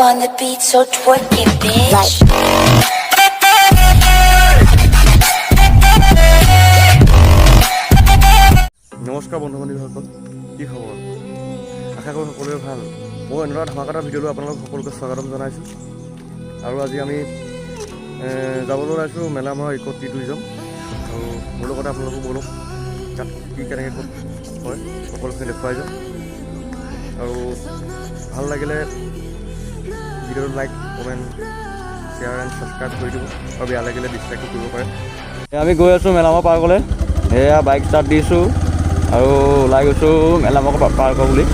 on the beat, so twerk it, bitch. নমস্কাৰ বন্ধু বান্ধৱীসকল, কি খবৰ? আশা কৰোঁ সকলোৰে ভাল। মই এনেকুৱা ধামাকাটা ভিডিঅ'লৈ আপোনালোক সকলোকে স্বাগতম জনাইছোঁ। আৰু আজি আমি যাবলৈ ওলাইছোঁ মেলামৰা ইক' টুৰিজম। আৰু মোৰ লগতে আপোনালোকক বলক তাত কি কেনেকৈ ক'ত হয় সকলোখিনি দেখুৱাই যাম। আৰু ভাল লাগিলে ভিডিঅ'টো like comment share and subscribe কৰি দিব, আৰু বেয়া লাগিলে ডিছলাইকো কৰিব পাৰে। আমি গৈ আছোঁ মেলামৰা পাৰ্কলৈ। এয়া বাইক ষ্টাৰ্ট দিছোঁ আৰু ওলাই গৈছোঁ মেলামৰা পাৰ্কৰ বুলি।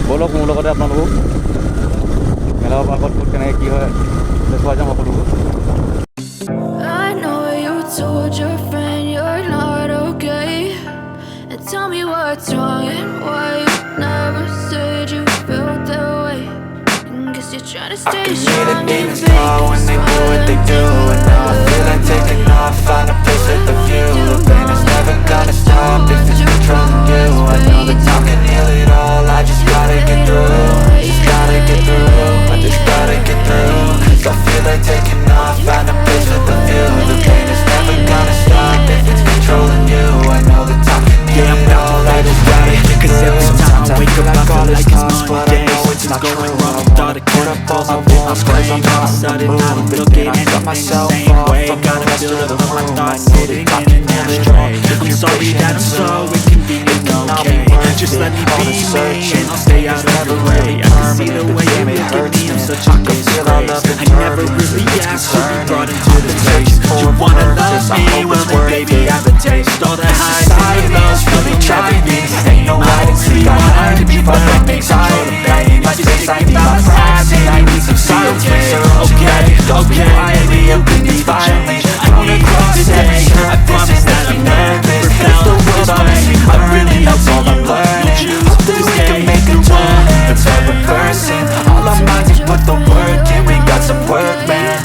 ব'লক মোৰ লগতে আপোনালোকো মেলামৰা পাৰ্কত ক'ত কেনেকৈ কি হয় দেখুৱাই যাম সকলোবোৰ। I know you told your friend you're not okay, and tell me what's wrong and why you never said you felt that way. Guess you're trying to stay strong and fake when they do what they do, and now I feel like taking off, find a place with a view. The pain is never gonna stop if it's controlling you. I know that time can heal it all, I just gotta get through. Just gotta get through, I just gotta get through. Cause I feel like taking off, find a place with a view. The pain is never gonna stop if it's controlling you. I know that time can heal it all, I just gotta get through. Cause every time I wake up I feel like it's Monday. What's going wrong? Thought I could have balls up in my brain. All of a sudden I don't look at anything the same way. Gotta build up all my thoughts sitting in an ashtray. I'm sorry that I'm so inconvenient, okay? Just let me be me and I'll stay out of your way. I can see the way you look at me, I'm such a disgrace. I never really asked to be brought into the place. You wanna love me? Well then baby I have a taste. All the highs and the lows, really driving me insane. No, I didn't see I had to be but that makes all the pain. I just think about my pride and I need some silence. Okay, okay, maybe I'm beneath the change. I need to say, I promise that I've never felt this way. I really hope all I'm learning, hope that we can make a turn. A type of person, all our minds is put the work in. We got some work, man.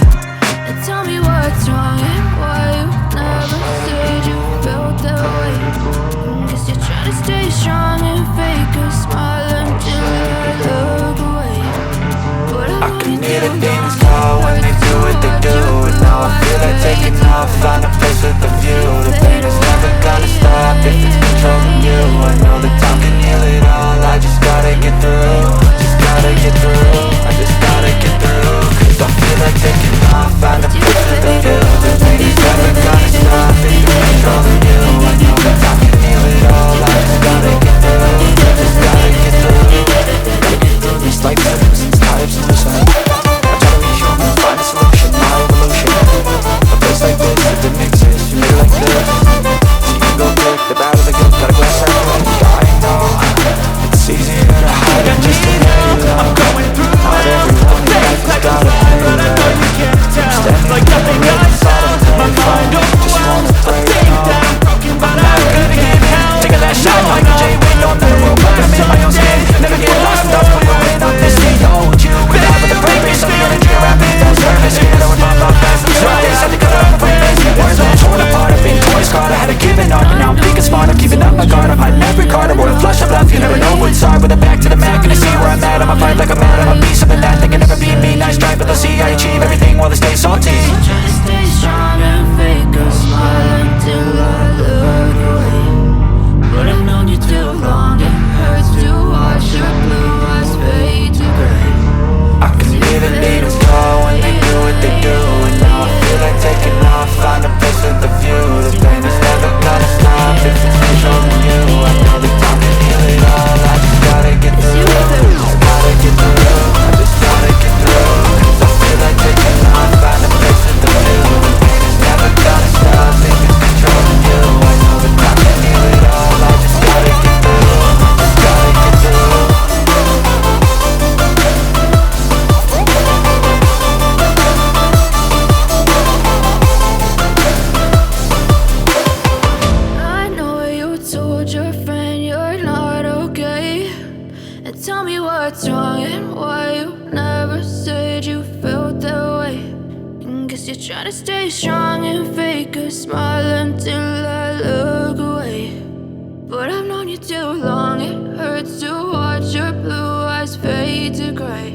and tell me what's wrong and why you never said you felt that way. Guess you're trying to stay strong and fake a smile until I look away. But I can hear the demons call when they do what they do. And now I feel like taking off, find a place with a view. The pain is never gonna stop if it's controlling you. I know that time can heal it all, I just gotta get through. Just gotta get through, I just gotta get through. Cause I feel like taking off, find a place with a view. The pain is never gonna stop if it's controlling you. I know that time can heal it all, I just gotta get through. Just gotta get through. These life since tired of suicide. I try to be human, find a solution, my evolution. A place like this, it didn't exist, you feel like this. So you can go pick the bad or the good, got a glass everywhere. I know, it's easier to hide than just to let you out. I'm going through Not everyone in life has got a pay. but I know you can't tell. Like nothing I saw, my mind overwhelmed. I think that I'm broken, but I'm gonna get help. Take a last shot like a J. Wayne, no matter what, I'm in my own state. Never get lost, thoughts when you're in on this thing. Hold you without with a purpose. Some energy around me, that's nervous. You know what my best is right. I had to cut off my best. Words all torn apart, I've been twice caught. I had to give an art, but now I'm thinking smart. I'm keeping up my guard, I'm hiding every card. I wrote a flush of love, you never know what's hard. With a back to the mat, gonna see where I'm at. I'ma fight like I'm mad, I'm a piece of the that. They can never be me, nice try, but they'll see I achieve everything while they stay salty. trying to stay strong and fake a smile until I look away. But I've known you too long, it hurts to watch your blue eyes fade to gray. I can hear the needles call when they do what they do. And now I feel like taking off, find a place with a view. The pain is never gonna stop if it's controlling you. I know that time can heal it all, I just gotta get through. I gotta get through, I just gotta get through. Cause I feel like taking off, find a place with a view. The pain is never gonna stop if it's controlling you. I know that time can heal it all, I just gotta get through. Just gotta get through. I know you told your friend you're not okay, and tell me what's wrong and why you never said you felt that way. Guess you're trying to stay strong and fake a smile until I look away. But I've known you too long, it hurts to watch your blue eyes fade to gray.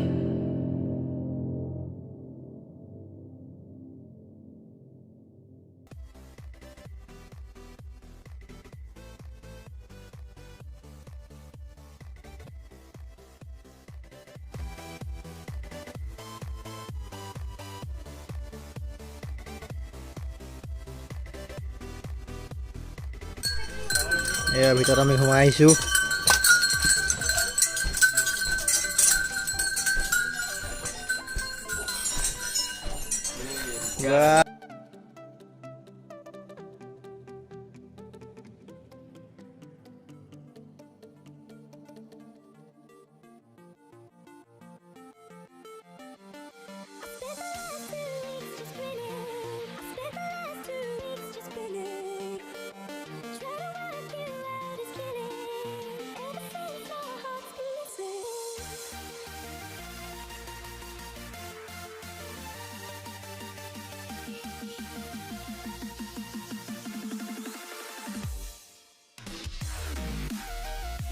ইয়াৰ ভিতৰত আমি সোমাই আহিছোঁ।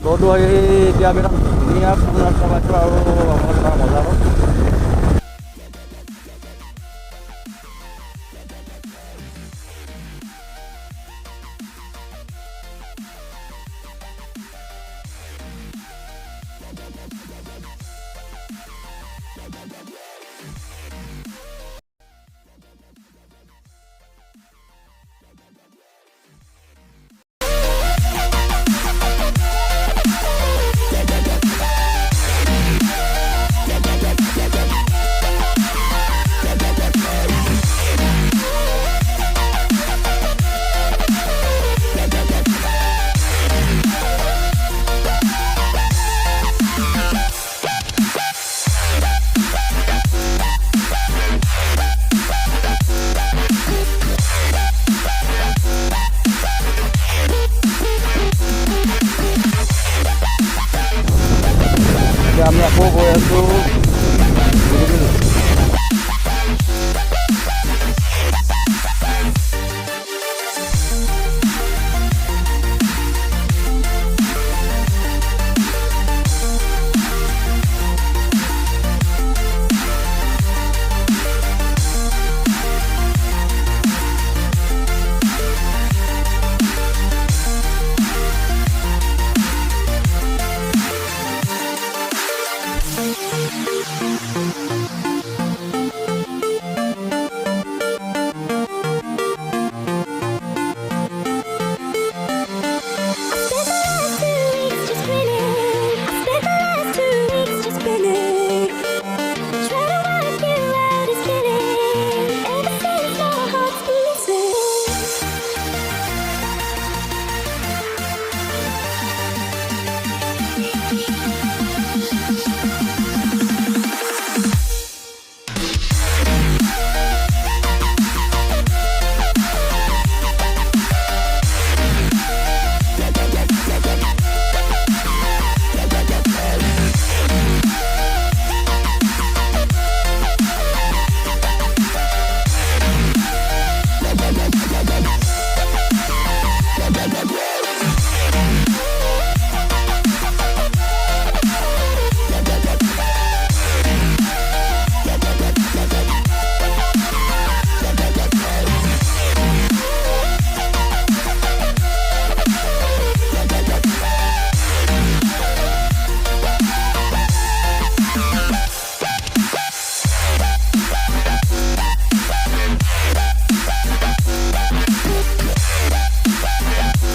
তইতো এতিয়া আমি এটা ধুনীয়া ফুল ৰাস্তা পাইছোঁ আৰু আমাৰ মজা হ'ল।